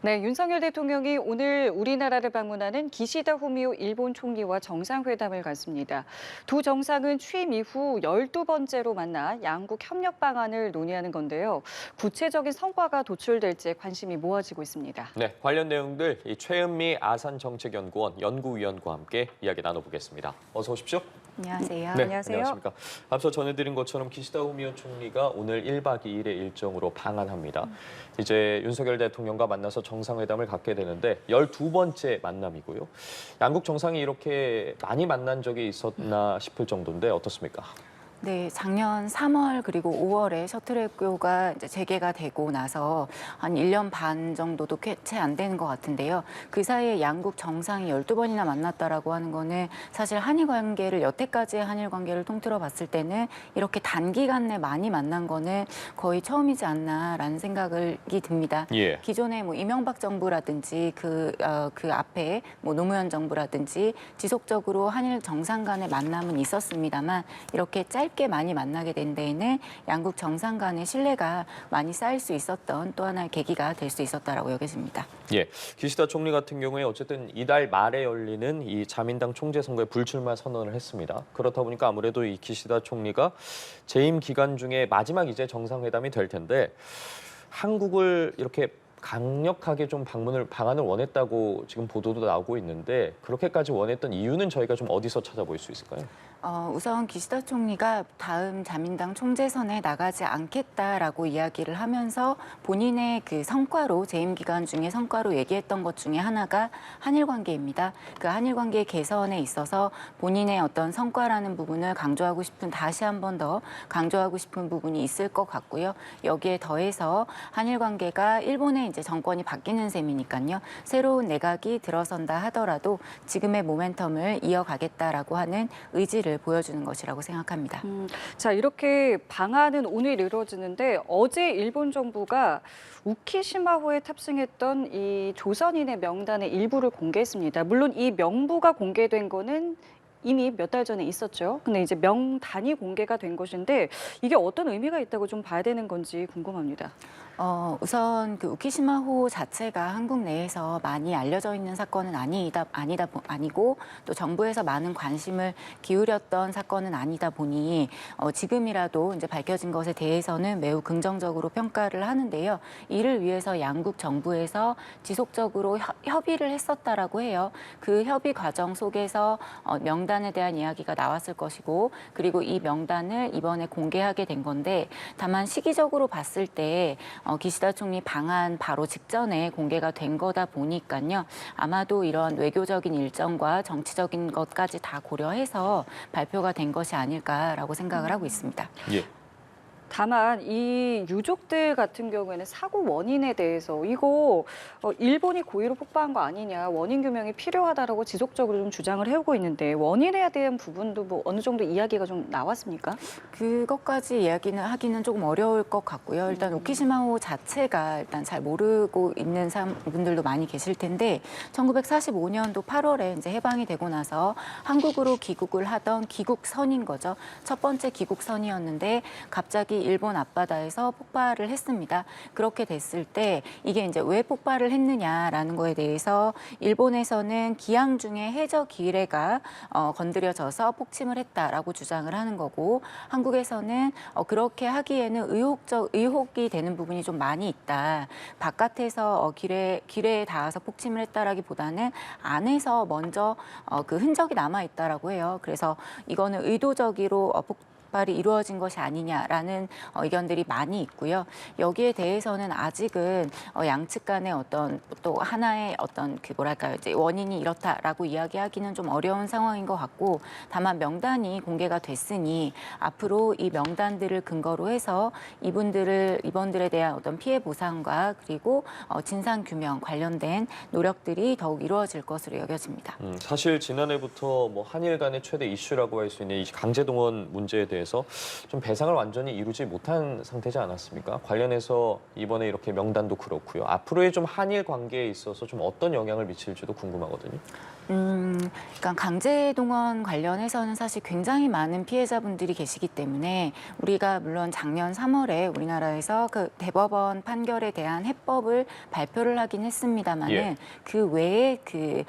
네, 윤석열 대통령이 오늘 우리나라를 방문하는 기시다 후미오 일본 총리와 정상회담을 갖습니다. 두 정상은 취임 이후 12번째로 만나 양국 협력 방안을 논의하는 건데요. 구체적인 성과가 도출될지 관심이 모아지고 있습니다. 네, 관련 내용들 이 최은미 아산정책연구원 연구위원과 함께 이야기 나눠보겠습니다. 어서 오십시오. 안녕하세요. 네, 안녕하세요. 안녕하십니까. 앞서 전해드린 것처럼 기시다 후미오 총리가 오늘 1박 2일의 일정으로 방한합니다. 이제 윤석열 대통령과 만나서 정상회담을 갖게 되는데 12번째 만남이고요. 양국 정상이 이렇게 많이 만난 적이 있었나 싶을 정도인데 어떻습니까? 네, 작년 3월 그리고 5월에 셔틀외교가 이제 재개가 되고 나서 한 1년 반 정도도 채 안 되는 것 같은데요. 그 사이에 양국 정상이 12번이나 만났다라고 하는 거는 사실 한일 관계를 여태까지의 한일 관계를 통틀어 봤을 때는 이렇게 단기간 내 많이 만난 거는 거의 처음이지 않나라는 생각이 듭니다. 예. 기존에 뭐 이명박 정부라든지 그 앞에 뭐 노무현 정부라든지 지속적으로 한일 정상 간의 만남은 있었습니다만 이렇게 짧게 많이 만나게 된 데에는 양국 정상 간의 신뢰가 많이 쌓일 수 있었던 또 하나의 계기가 될 수 있었다라고 여겨집니다. 예, 기시다 총리 같은 경우에 어쨌든 이달 말에 열리는 이 자민당 총재 선거에 불출마 선언을 했습니다. 그렇다 보니까 아무래도 이 기시다 총리가 재임 기간 중에 마지막 이제 정상회담이 될 텐데 한국을 이렇게 강력하게 좀 방한을 원했다고 지금 보도도 나오고 있는데 그렇게까지 원했던 이유는 저희가 좀 어디서 찾아볼 수 있을까요? 우선 기시다 총리가 다음 자민당 총재선에 나가지 않겠다라고 이야기를 하면서 본인의 그 성과로 재임 기간 중에 성과로 얘기했던 것 중에 하나가 한일 관계입니다. 그 한일 관계 개선에 있어서 본인의 어떤 성과라는 부분을 강조하고 싶은 다시 한 번 더 강조하고 싶은 부분이 있을 것 같고요. 여기에 더해서 한일 관계가 일본의 이제 정권이 바뀌는 셈이니까요. 새로운 내각이 들어선다 하더라도 지금의 모멘텀을 이어가겠다라고 하는 의지를 보여주는 것이라고 생각합니다. 자, 이렇게 방한은 오늘 이루어지는데 어제 일본 정부가 우키시마호에 탑승했던 이 조선인의 명단의 일부를 공개했습니다. 물론 이 명부가 공개된 거는 이미 몇 달 전에 있었죠. 근데 이제 명단이 공개가 된 것인데 이게 어떤 의미가 있다고 좀 봐야 되는 건지 궁금합니다. 우선 그 우키시마호 자체가 한국 내에서 많이 알려져 있는 사건은 아니고 또 정부에서 많은 관심을 기울였던 사건은 아니다 보니 지금이라도 이제 밝혀진 것에 대해서는 매우 긍정적으로 평가를 하는데요. 이를 위해서 양국 정부에서 지속적으로 협의를 했었다라고 해요. 그 협의 과정 속에서 명단에 대한 이야기가 나왔을 것이고 그리고 이 명단을 이번에 공개하게 된 건데 다만 시기적으로 봤을 때 기시다 총리 방한 바로 직전에 공개가 된 거다 보니까요. 아마도 이런 외교적인 일정과 정치적인 것까지 다 고려해서 발표가 된 것이 아닐까라고 생각을 하고 있습니다. 예. 다만 이 유족들 같은 경우에는 사고 원인에 대해서 이거 일본이 고의로 폭파한 거 아니냐, 원인 규명이 필요하다라고 지속적으로 좀 주장을 해오고 있는데 원인에 대한 부분도 뭐 어느 정도 이야기가 좀 나왔습니까? 그것까지 이야기는 하기는 조금 어려울 것 같고요. 일단 오키시마호 자체가 일단 잘 모르고 있는 분들도 많이 계실 텐데 1945년도 8월에 이제 해방이 되고 나서 한국으로 귀국을 하던 귀국선인 거죠. 첫 번째 귀국선이었는데 갑자기 일본 앞바다에서 폭발을 했습니다. 그렇게 됐을 때 이게 이제 왜 폭발을 했느냐라는 거에 대해서 일본에서는 기항 중에 해저 기뢰가 건드려져서 폭침을 했다라고 주장을 하는 거고 한국에서는 그렇게 하기에는 의혹이 되는 부분이 좀 많이 있다. 바깥에서 기뢰에 닿아서 폭침을 했다라기보다는 안에서 먼저 그 흔적이 남아 있다라고 해요. 그래서 이거는 의도적으로 폭발이 이루어진 것이 아니냐라는 의견들이 많이 있고요. 여기에 대해서는 아직은 양측 간의 어떤 또 하나의 어떤 그 뭐랄까요, 이제 원인이 이렇다라고 이야기하기는 좀 어려운 상황인 것 같고, 다만 명단이 공개가 됐으니 앞으로 이 명단들을 근거로 해서 이번들에 대한 어떤 피해 보상과 그리고 진상 규명 관련된 노력들이 더욱 이루어질 것으로 여겨집니다. 사실 지난해부터 뭐 한일 간의 최대 이슈라고 할 수 있는 이 강제동원 문제에 대해서 대해서 좀 배상을 완전히 이루지 못한 상태지 않았습니까? 관련해서 이번에 이렇게 명단도 그렇고요. 앞으로의 좀 한일 관계에 있어서 좀 어떤 영향을 미칠지도 궁금하거든요. 그러니까 강제 동원 관련해서는 사실 굉장히 많은 피해자분들이 계시기 때문에 우리가 물론 작년 3월에 우리나라에서 그 대법원 판결에 대한 해법을 발표를 하긴 했습니다만은 예. 그 외에 그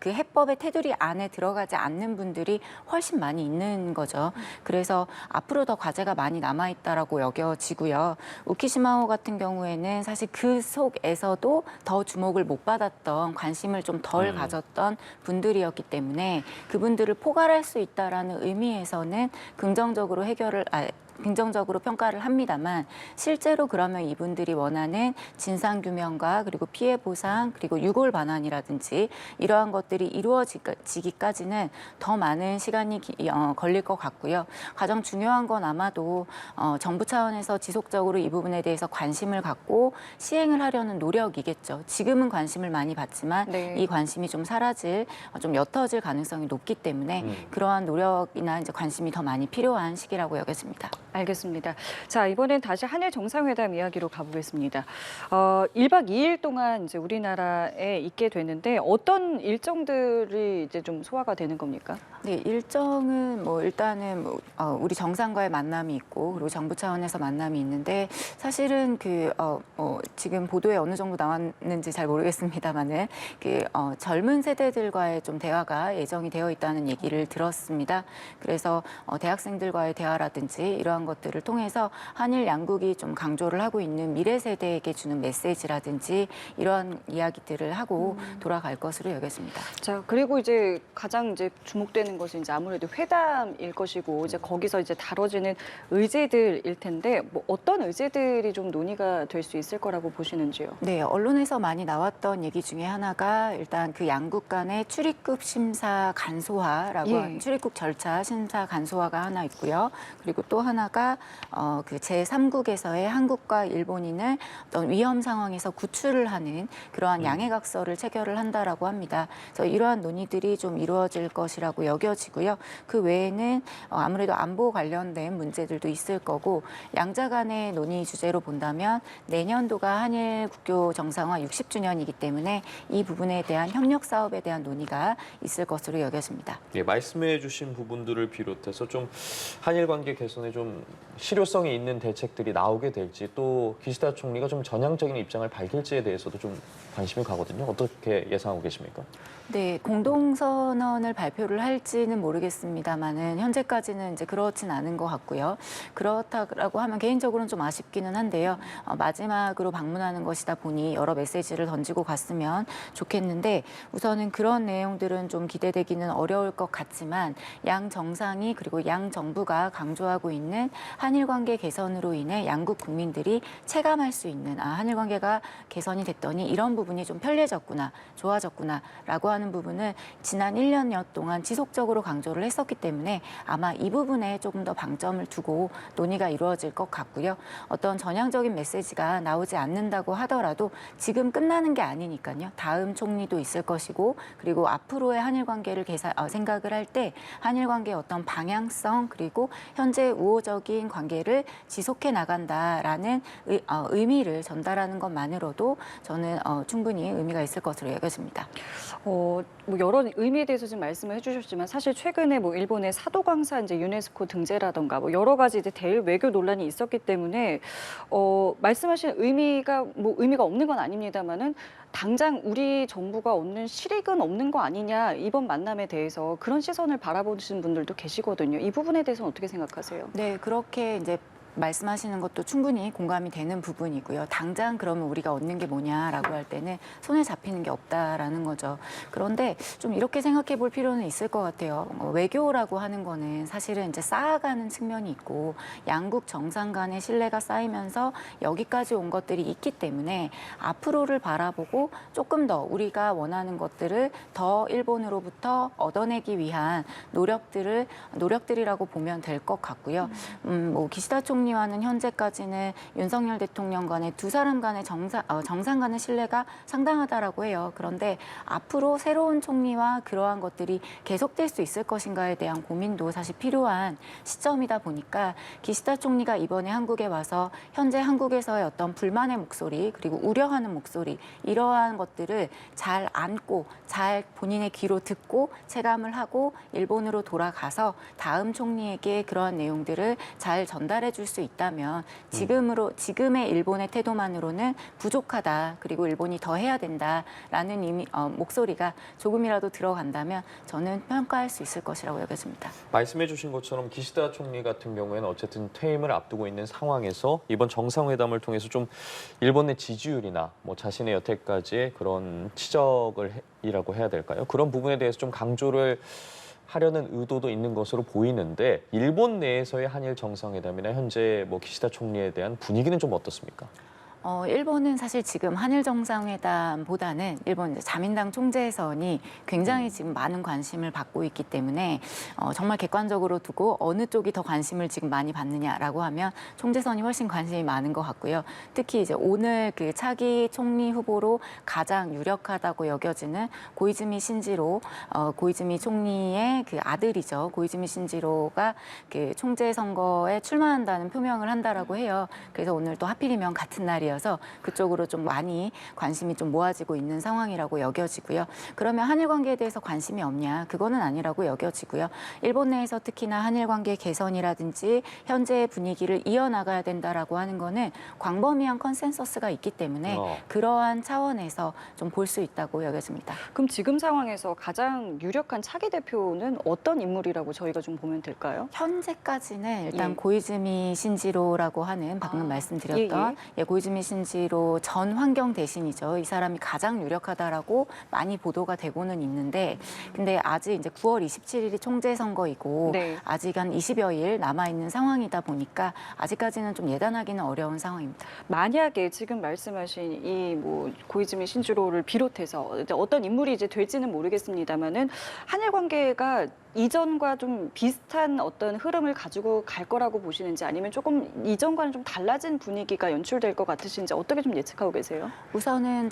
해법의 테두리 안에 들어가지 않는 분들이 훨씬 많이 있는 거죠. 그래서 앞으로 더 과제가 많이 남아 있다라고 여겨지고요. 우키시마호 같은 경우에는 사실 그 속에서도 더 주목을 못 받았던 관심을 좀 덜 가졌던 분들이었기 때문에 그분들을 포괄할 수 있다라는 의미에서는 긍정적으로 평가를 합니다만 실제로 그러면 이분들이 원하는 진상규명과 그리고 피해 보상 그리고 유골 반환이라든지 이러한 것들이 이루어지기까지는 더 많은 시간이 걸릴 것 같고요. 가장 중요한 건 아마도 정부 차원에서 지속적으로 이 부분에 대해서 관심을 갖고 시행을 하려는 노력이겠죠. 지금은 관심을 많이 받지만 네. 이 관심이 좀 사라질, 좀 옅어질 가능성이 높기 때문에 그러한 노력이나 이제 관심이 더 많이 필요한 시기라고 여겨집니다. 알겠습니다. 자, 이번엔 다시 한일 정상회담 이야기로 가보겠습니다. 1박 2일 동안 이제 우리나라에 있게 되는데 어떤 일정들이 이제 좀 소화가 되는 겁니까? 네, 일정은 뭐 일단은 우리 정상과의 만남이 있고 그리고 정부 차원에서 만남이 있는데 사실은 지금 보도에 어느 정도 나왔는지 잘 모르겠습니다만은 젊은 세대들과의 좀 대화가 예정이 되어 있다는 얘기를 들었습니다. 그래서 대학생들과의 대화라든지 이러한 것들을 통해서 한일 양국이 좀 강조를 하고 있는 미래 세대에게 주는 메시지라든지 이러한 이야기들을 하고 돌아갈 것으로 여겨집니다. 자, 그리고 이제 가장 이제 주목되는 것은 이제 아무래도 회담일 것이고 이제 거기서 이제 다뤄지는 의제들일 텐데 뭐 어떤 의제들이 좀 논의가 될 수 있을 거라고 보시는지요? 네, 언론에서 많이 나왔던 얘기 중에 하나가 일단 그 양국 간의 출입국 심사 간소화라고 하는 출입국 절차 심사 간소화가 하나 있고요. 그리고 또 하나가 그 제3국에서의 한국과 일본인을 어떤 위험 상황에서 구출을 하는 그러한 양해각서를 체결을 한다라고 합니다. 그래서 이러한 논의들이 좀 이루어질 것이라고 여겨지고요. 그 외에는 아무래도 안보 관련된 문제들도 있을 거고 양자 간의 논의 주제로 본다면 내년도가 한일 국교 정상화 60주년이기 때문에 이 부분에 대한 협력 사업에 대한 논의가 있을 것으로 여겨집니다. 예, 말씀해주신 부분들을 비롯해서 좀 한일 관계 개선에 좀 실효성이 있는 대책들이 나오게 될지 또 기시다 총리가 좀 전향적인 입장을 밝힐지에 대해서도 좀 관심이 가거든요. 어떻게 예상하고 계십니까? 네, 공동선언을 발표를 할지는 모르겠습니다만은 현재까지는 이제 그렇진 않은 것 같고요. 그렇다고 하면 개인적으로는 좀 아쉽기는 한데요. 마지막으로 방문하는 것이다 보니 여러 메시지를 던지고 갔으면 좋겠는데 우선은 그런 내용들은 좀 기대되기는 어려울 것 같지만 양 정상이 그리고 양 정부가 강조하고 있는 한일 관계 개선으로 인해 양국 국민들이 체감할 수 있는 한일 관계가 개선이 됐더니 이런 부분이 좀 편리해졌구나, 좋아졌구나라고 하는 부분은 지난 1년여 동안 지속적으로 강조를 했었기 때문에 아마 이 부분에 조금 더 방점을 두고 논의가 이루어질 것 같고요. 어떤 전향적인 메시지가 나오지 않는다고 하더라도 지금 끝나는 게 아니니까요. 다음 총리도 있을 것이고 그리고 앞으로의 한일 관계를 생각을 할 때 한일 관계의 어떤 방향성 그리고 현재 우호적인 관계를 지속해 나간다라는 의미를 전달하는 것만으로도 저는 충분히 의미가 있을 것으로 여겨집니다. 뭐 여러 의미에 대해서 지금 말씀을 해주셨지만 사실 최근에 뭐 일본의 사도광산 이제 유네스코 등재라던가 뭐 여러 가지 이제 대일 외교 논란이 있었기 때문에 말씀하신 의미가 없는 건 아닙니다만은 당장 우리 정부가 얻는 실익은 없는 거 아니냐 이번 만남에 대해서 그런 시선을 바라보시는 분들도 계시거든요. 이 부분에 대해서는 어떻게 생각하세요? 네, 그렇게 이제 말씀하시는 것도 충분히 공감이 되는 부분이고요. 당장 그러면 우리가 얻는 게 뭐냐라고 할 때는 손에 잡히는 게 없다라는 거죠. 그런데 좀 이렇게 생각해 볼 필요는 있을 것 같아요. 외교라고 하는 거는 사실은 이제 쌓아가는 측면이 있고 양국 정상 간의 신뢰가 쌓이면서 여기까지 온 것들이 있기 때문에 앞으로를 바라보고 조금 더 우리가 원하는 것들을 더 일본으로부터 얻어내기 위한 노력들이라고 보면 될 것 같고요. 기시다 총리 총리와는 현재까지는 윤석열 대통령 간의 두 사람 간의 정상 간의 신뢰가 상당하다라고 해요. 그런데 앞으로 새로운 총리와 그러한 것들이 계속될 수 있을 것인가에 대한 고민도 사실 필요한 시점이다 보니까 기시다 총리가 이번에 한국에 와서 현재 한국에서의 어떤 불만의 목소리 그리고 우려하는 목소리 이러한 것들을 잘 안고 잘 본인의 귀로 듣고 체감을 하고 일본으로 돌아가서 다음 총리에게 그러한 내용들을 잘 전달해 줄 수 있다면 지금의 일본의 태도만으로는 부족하다. 그리고 일본이 더 해야 된다라는 목소리가 조금이라도 들어간다면 저는 평가할 수 있을 것이라고 여겨집니다. 말씀해 주신 것처럼 기시다 총리 같은 경우에는 어쨌든 퇴임을 앞두고 있는 상황에서 이번 정상회담을 통해서 좀 일본의 지지율이나 뭐 자신의 여태까지의 그런 치적이라고 해야 될까요? 그런 부분에 대해서 좀 강조를 하려는 의도도 있는 것으로 보이는데 일본 내에서의 한일 정상회담이나 현재 뭐 기시다 총리에 대한 분위기는 좀 어떻습니까? 일본은 사실 지금 한일 정상회담보다는 일본 이제 자민당 총재선이 굉장히 지금 많은 관심을 받고 있기 때문에 정말 객관적으로 두고 어느 쪽이 더 관심을 지금 많이 받느냐라고 하면 총재선이 훨씬 관심이 많은 것 같고요. 특히 이제 오늘 그 차기 총리 후보로 가장 유력하다고 여겨지는 고이즈미 신지로 고이즈미 총리의 그 아들이죠. 고이즈미 신지로가 그 총재 선거에 출마한다는 표명을 한다라고 해요. 그래서 오늘 또 하필이면 같은 날이어서 그쪽으로 좀 많이 관심이 좀 모아지고 있는 상황이라고 여겨지고요. 그러면 한일 관계에 대해서 관심이 없냐? 그거는 아니라고 여겨지고요. 일본 내에서 특히나 한일 관계 개선이라든지 현재의 분위기를 이어나가야 된다라고 하는 거는 광범위한 컨센서스가 있기 때문에 그러한 차원에서 좀 볼 수 있다고 여겨집니다. 그럼 지금 상황에서 가장 유력한 차기 대표는 어떤 인물이라고 저희가 좀 보면 될까요? 현재까지는 일단 예. 고이즈미 신지로라고 하는 방금 말씀드렸던 고이즈미 신지로 전 환경 대신이죠. 이 사람이 가장 유력하다라고 많이 보도가 되고는 있는데 근데 아직 이제 9월 27일이 총재 선거이고 네. 아직 한 20여일 남아 있는 상황이다 보니까 아직까지는 좀 예단하기는 어려운 상황입니다. 만약에 지금 말씀하신 이 뭐 고이즈미 신주로를 비롯해서 이제 어떤 인물이 이제 될지는 모르겠습니다만은 한일 관계가 이전과 좀 비슷한 어떤 흐름을 가지고 갈 거라고 보시는지 아니면 조금 이전과는 좀 달라진 분위기가 연출될 것 같으신지 어떻게 좀 예측하고 계세요? 우선은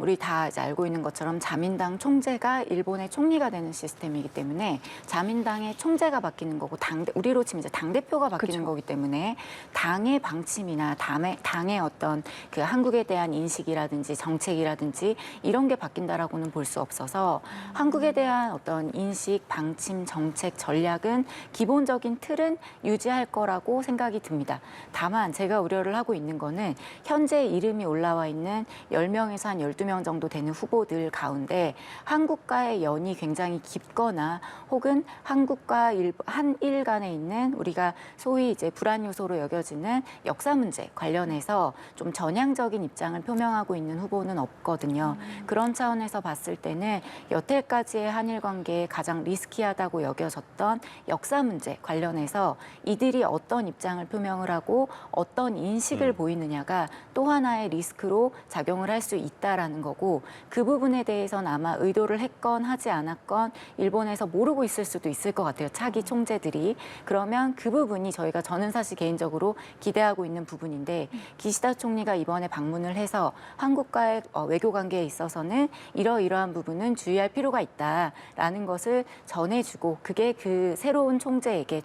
우리 다 이제 알고 있는 것처럼 자민당 총재가 일본의 총리가 되는 시스템이기 때문에 자민당의 총재가 바뀌는 거고 우리로 치면 이제 당대표가 바뀌는 그쵸. 거기 때문에 당의 방침이나 당의 어떤 그 한국에 대한 인식이라든지 정책이라든지 이런 게 바뀐다라고는 볼 수 없어서 한국에 대한 어떤 인식, 방침, 정책, 전략은 기본적인 틀은 유지할 거라고 생각이 듭니다. 다만 제가 우려를 하고 있는 거는 현재 이름이 올라와 있는 10명에서 한 12명 정도 되는 후보들 가운데 한국과의 연이 굉장히 깊거나 혹은 한국과 한일 간에 있는 우리가 소위 이제 불안 요소로 여겨지는 역사 문제 관련해서 좀 전향적인 입장을 표명하고 있는 후보는 없거든요. 그런 차원에서 봤을 때는 여태까지의 한일 관계에 가장 리스키하다고 여겨졌던 역사 문제 관련해서 이들이 어떤 입장을 표명을 하고 어떤 인식을 보이느냐가 또 하나의 리스크로 작용을 할 수 있다라는 거고 그 부분에 대해서는 아마 의도를 했건 하지 않았건 일본에서 모르고 있을 수도 있을 것 같아요. 차기 총재들이. 그러면 그 부분이 저는 사실 개인적으로 기대하고 있는 부분인데 기시다 총리가 이번에 방문을 해서 한국과의 외교 관계에 있어서는 이러이러한 부분은 주의할 필요가 있다라는 것을 전해주고 그게 그 새로운 총리에게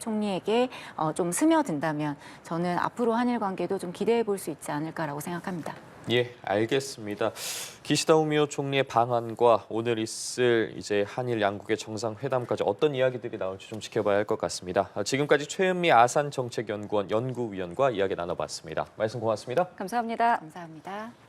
좀 스며든다면 저는 앞으로 한일 관계도 좀 기대해 볼 수 있지 않을까라고 생각합니다. 예, 알겠습니다. 기시다 후미오 총리의 방한과 오늘 있을 이제 한일 양국의 정상회담까지 어떤 이야기들이 나올지 좀 지켜봐야 할 것 같습니다. 지금까지 최은미 아산정책연구원 연구위원과 이야기 나눠봤습니다. 말씀 고맙습니다. 감사합니다. 감사합니다.